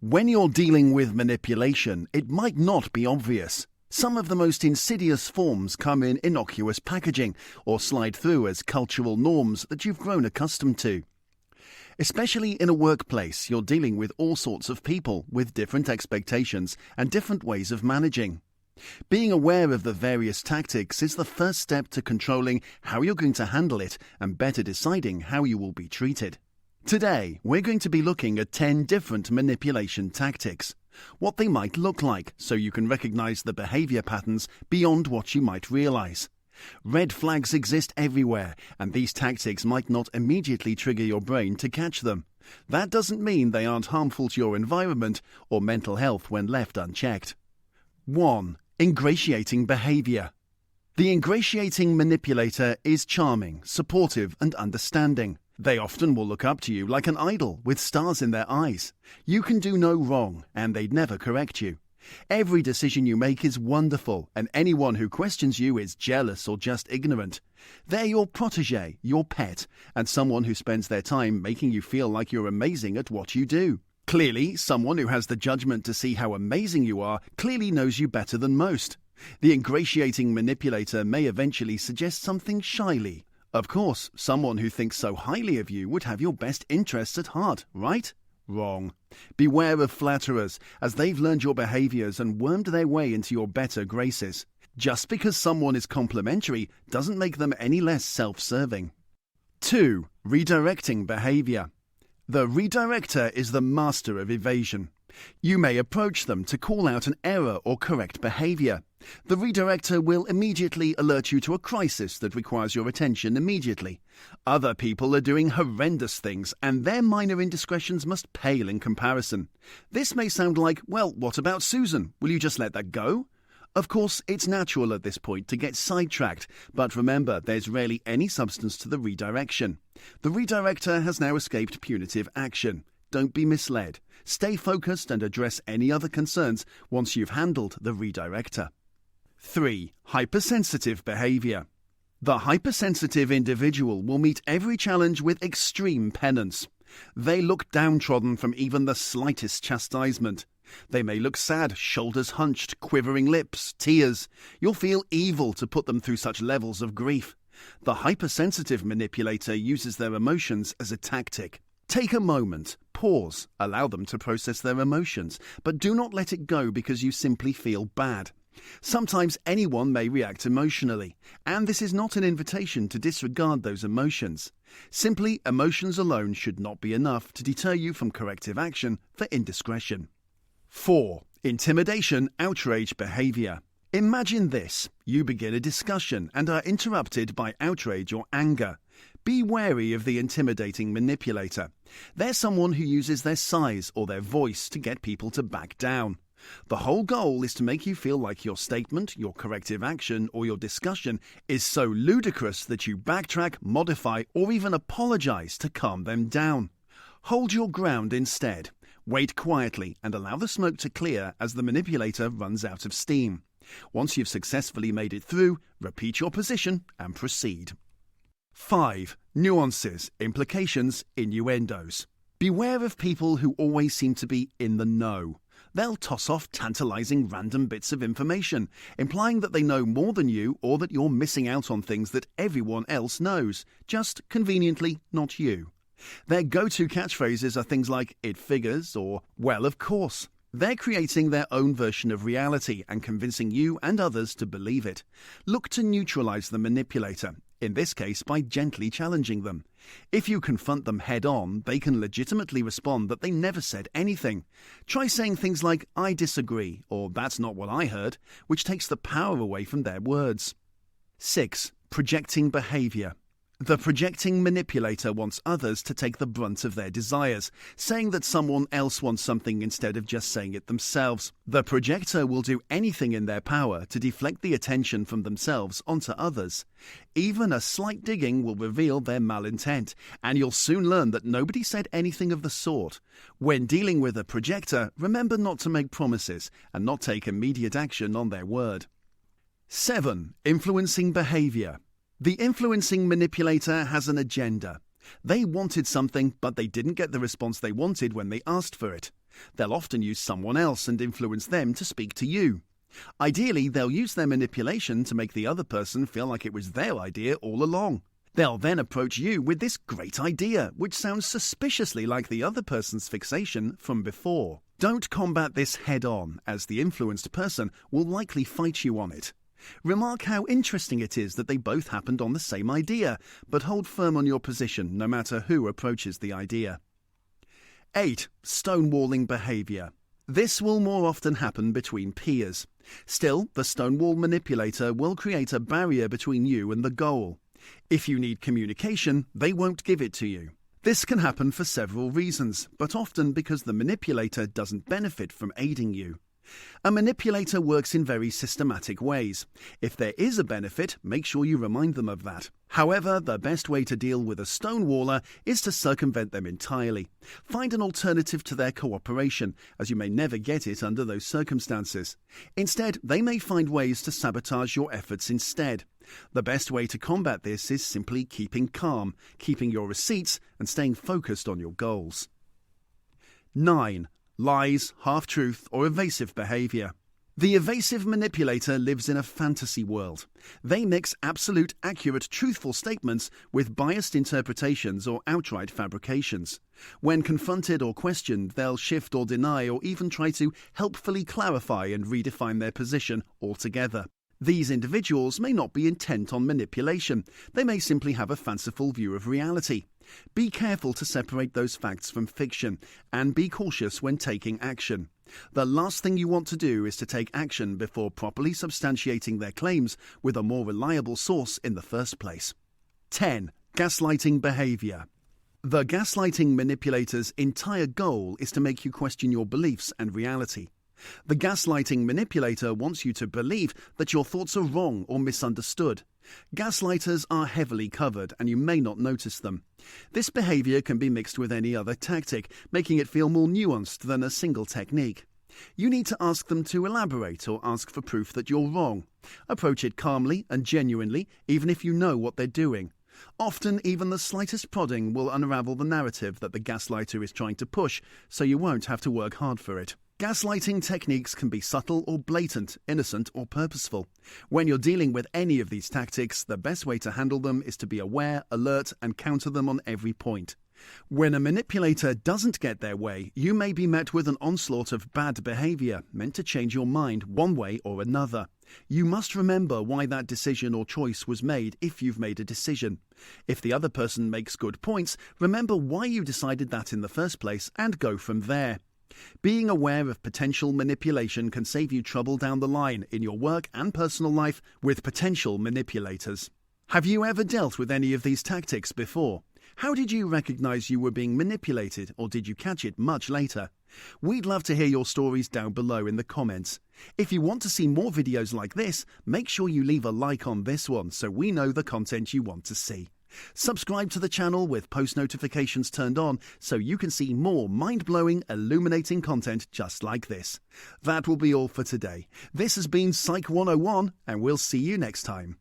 When you're dealing with manipulation, it might not be obvious. Some of the most insidious forms come in innocuous packaging or slide through as cultural norms that you've grown accustomed to. Especially in a workplace, you're dealing with all sorts of people with different expectations and different ways of managing. Being aware of the various tactics is the first step to controlling how you're going to handle it and better deciding how you will be treated. Today, we're going to be looking at 10 different manipulation tactics, what they might look like so you can recognize the behavior patterns beyond what you might realize. Red flags exist everywhere, and these tactics might not immediately trigger your brain to catch them. That doesn't mean they aren't harmful to your environment or mental health when left unchecked. 1. Ingratiating behavior. The ingratiating manipulator is charming, supportive, and understanding. They often will look up to you like an idol with stars in their eyes. You can do no wrong, and they'd never correct you. Every decision you make is wonderful, and anyone who questions you is jealous or just ignorant. They're your protégé, your pet, and someone who spends their time making you feel like you're amazing at what you do. Clearly, someone who has the judgment to see how amazing you are clearly knows you better than most. The ingratiating manipulator may eventually suggest something shyly. Of course, someone who thinks so highly of you would have your best interests at heart, right? Wrong. Beware of flatterers, as they've learned your behaviors and wormed their way into your better graces. Just because someone is complimentary doesn't make them any less self-serving. 2. Redirecting behavior. The redirector is the master of evasion. You may approach them to call out an error or correct behavior. The redirector will immediately alert you to a crisis that requires your attention immediately. Other people are doing horrendous things, and their minor indiscretions must pale in comparison. This may sound like, well, what about Susan? Will you just let that go? Of course, it's natural at this point to get sidetracked, but remember, there's rarely any substance to the redirection. The redirector has now escaped punitive action. Don't be misled. Stay focused and address any other concerns once you've handled the redirector. 3. Hypersensitive behavior. The hypersensitive individual will meet every challenge with extreme penance. They look downtrodden from even the slightest chastisement. They may look sad, shoulders hunched, quivering lips, tears. You'll feel evil to put them through such levels of grief. The hypersensitive manipulator uses their emotions as a tactic. Take a moment, pause, allow them to process their emotions, but do not let it go because you simply feel bad. Sometimes anyone may react emotionally, and this is not an invitation to disregard those emotions. Simply, emotions alone should not be enough to deter you from corrective action for indiscretion. 4. Intimidation, outrage behavior. Imagine this. You begin a discussion and are interrupted by outrage or anger. Be wary of the intimidating manipulator. They're someone who uses their size or their voice to get people to back down. The whole goal is to make you feel like your statement, your corrective action, or your discussion is so ludicrous that you backtrack, modify, or even apologize to calm them down. Hold your ground instead. Wait quietly and allow the smoke to clear as the manipulator runs out of steam. Once you've successfully made it through, repeat your position and proceed. 5. Nuances, implications, innuendos. Beware of people who always seem to be in the know. They'll toss off tantalizing random bits of information, implying that they know more than you or that you're missing out on things that everyone else knows, just conveniently not you. Their go-to catchphrases are things like, "it figures," or "well, of course." They're creating their own version of reality and convincing you and others to believe it. Look to neutralize the manipulator, in this case by gently challenging them. If you confront them head-on, they can legitimately respond that they never said anything. Try saying things like, "I disagree," or "that's not what I heard," which takes the power away from their words. 6. Projecting behavior. The projecting manipulator wants others to take the brunt of their desires, saying that someone else wants something instead of just saying it themselves. The projector will do anything in their power to deflect the attention from themselves onto others. Even a slight digging will reveal their malintent, and you'll soon learn that nobody said anything of the sort. When dealing with a projector, remember not to make promises and not take immediate action on their word. 7. Influencing behavior. The influencing manipulator has an agenda. They wanted something, but they didn't get the response they wanted when they asked for it. They'll often use someone else and influence them to speak to you. Ideally, they'll use their manipulation to make the other person feel like it was their idea all along. They'll then approach you with this great idea, which sounds suspiciously like the other person's fixation from before. Don't combat this head-on, as the influenced person will likely fight you on it. Remark how interesting it is that they both happened on the same idea, but hold firm on your position no matter who approaches the idea. 8. Stonewalling behavior. This will more often happen between peers. Still, the stonewall manipulator will create a barrier between you and the goal. If you need communication, they won't give it to you. This can happen for several reasons, but often because the manipulator doesn't benefit from aiding you. A manipulator works in very systematic ways. If there is a benefit, make sure you remind them of that. However, the best way to deal with a stonewaller is to circumvent them entirely. Find an alternative to their cooperation, as you may never get it under those circumstances. Instead, they may find ways to sabotage your efforts instead. The best way to combat this is simply keeping calm, keeping your receipts, and staying focused on your goals. 9. Lies, half-truth, or evasive behavior. The evasive manipulator lives in a fantasy world. They mix absolute, accurate, truthful statements with biased interpretations or outright fabrications. When confronted or questioned, they'll shift or deny or even try to helpfully clarify and redefine their position altogether. These individuals may not be intent on manipulation. They may simply have a fanciful view of reality. Be careful to separate those facts from fiction, and be cautious when taking action. The last thing you want to do is to take action before properly substantiating their claims with a more reliable source in the first place. 10. Gaslighting behavior. The gaslighting manipulator's entire goal is to make you question your beliefs and reality. The gaslighting manipulator wants you to believe that your thoughts are wrong or misunderstood. Gaslighters are heavily covered, and you may not notice them. This behavior can be mixed with any other tactic, making it feel more nuanced than a single technique. You need to ask them to elaborate or ask for proof that you're wrong. Approach it calmly and genuinely, even if you know what they're doing. Often, even the slightest prodding will unravel the narrative that the gaslighter is trying to push, so you won't have to work hard for it. Gaslighting techniques can be subtle or blatant, innocent or purposeful. When you're dealing with any of these tactics, the best way to handle them is to be aware, alert, and counter them on every point. When a manipulator doesn't get their way, you may be met with an onslaught of bad behavior, meant to change your mind one way or another. You must remember why that decision or choice was made if you've made a decision. If the other person makes good points, remember why you decided that in the first place and go from there. Being aware of potential manipulation can save you trouble down the line in your work and personal life with potential manipulators. Have you ever dealt with any of these tactics before? How did you recognize you were being manipulated, or did you catch it much later? We'd love to hear your stories down below in the comments. If you want to see more videos like this, make sure you leave a like on this one so we know the content you want to see. Subscribe to the channel with post notifications turned on so you can see more mind-blowing, illuminating content just like this. That will be all for today. This has been Psych 101, and we'll see you next time.